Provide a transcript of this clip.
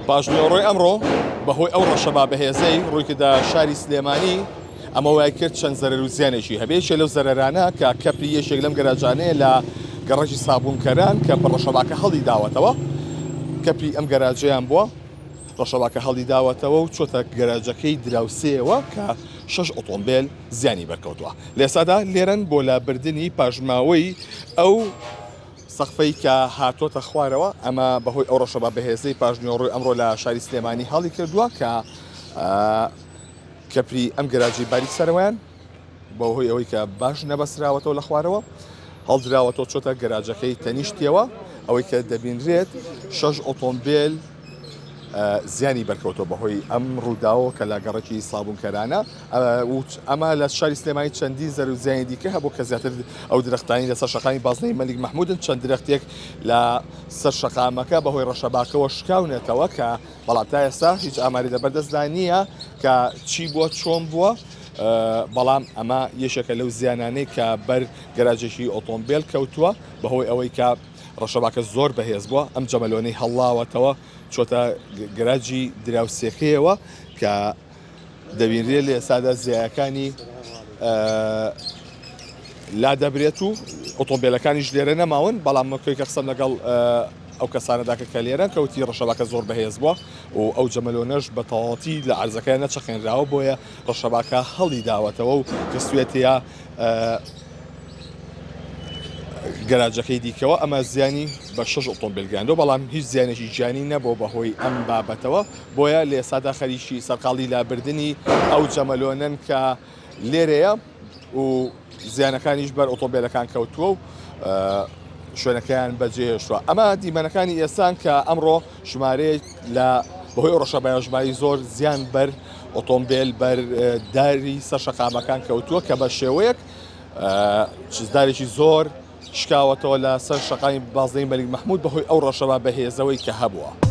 پاژنۆڕۆی ئەمڕۆ بەهۆی ئەو ڕەشەبا بەهێزەی ڕوویکردا شاری سلێمانی ئەمە وای کرد چەند زەرەر و زیانێکی هەبێ. یەکێک لەو زەرەرانە کە کەپری یەکێک لەم گەراجانەیە لە گەڕەکی سابوونکەران کە بە ڕەشەباکە هەڵی داوەتەوە. کەپری ئەم گەراجەیان بووە، ڕەشەباکە هەڵی داوەتەوە و چۆتە گەراجەکەی دراوسێەوە کە 6 ئۆتۆمبیل زیانی بەرکەوتووە. لێسادا لێرەن بۆ لابردنی پاژماوەی ئەو سەقفەی کە هاتۆتە خوارەوە. ئەمە بەهۆی ئەو ڕەشەبا بەهێزەی پاژنۆڕۆی ئەمڕۆ لە شاری سلێمانی هەڵی کردووە کە کەپری ئەم گەراجی باریک سەرەوەیان بەهۆی ئەوەی کە باش نەبەسراوەتەوە لە خوارەوە هەڵدراوەتەوە چۆتە گەراجەکەی تەنیشتیەوە، ئەوەی کە دەبینرێت 6 ئۆتۆمبیل زیانی بەرکەوتەوە بەهۆی ئەم ڕووداوە کە لە گەڕێکی سابوونکەرانە. ئەمە لە شاری سلێمانی چەندی زەرەر و زیانی دیکە هەبوو کە زیاتر ئەو درەختانی لەسەر شەقامی بازنەی مەلیک مەحموودن. چەند درەختێک لە سەر شەقامەکە بەهۆی ڕەشەباکەوە شکاونێتەوە کە بەڵام تا ئێستا هیچ ئاماری لەبەردەستدا نییە کە چی بووە چۆن بووە. بەڵام ئەمە یەشێکە لەو زیانانەی کە بەر گەراجێکی ئۆتۆمبیل کەوتووە بەهۆی ئەوەی کە ڕەشەباکە زۆر بەهێز بووە. ئەم جەمەلۆنەی هەڵاوەتەوە چۆتە گەراجی دراوسێکەیەوە کە دەبینرێت لە ئێستادا زیایەکانی لا دەبرێت و ئۆتۆمبیلەکانیش لێرە نەماون. بەڵام مەکۆی کە قسەم لەگەڵ ئەو کەسانەداکە کە لێرەن کەوتی ڕەشەباکە زۆر بەهێز بووە و ئەو جەمەلۆنەش بە تەواوەتی لە عەرزەکەیان نەچەقێنراوە، بۆیە ڕەشەباکە هەڵی داوەتەوە و کەسوێتەیە گەراجەکەی دیکەوە. ئەمە زیانی بە 6 ئۆتۆمبیل گەیاندووە، بەڵام هیچ زیانێکی گیانی نەبوو بەهۆی ئەم بابەتەوە. بۆیە لە ئێستادا خەریکی سەرقاڵی لابردنی ئەو جەمەلۆنن کە لێرەیە و زیانەکانیش بەر ئۆتۆمبیلەکان کەوتووە و شوێنەکەیان بەجێهێشتووە. ئەمە دیمەنەکانی ئێستان کە ئەمڕۆ ژمارەیە لە بەهۆی ڕەشەبای ژماری زۆر زیان بەر ئۆتۆمبیل بەر داری سەر شەقامەکان کەوتووە کە بە شێوەیەک چیزدارێکی زۆر شکاوەتەوە لە سەر شەقامی بازنەی مەلیک مەحموود بەهۆی ئەو ڕەشەبا بەهێزەوەی کە هەبووە.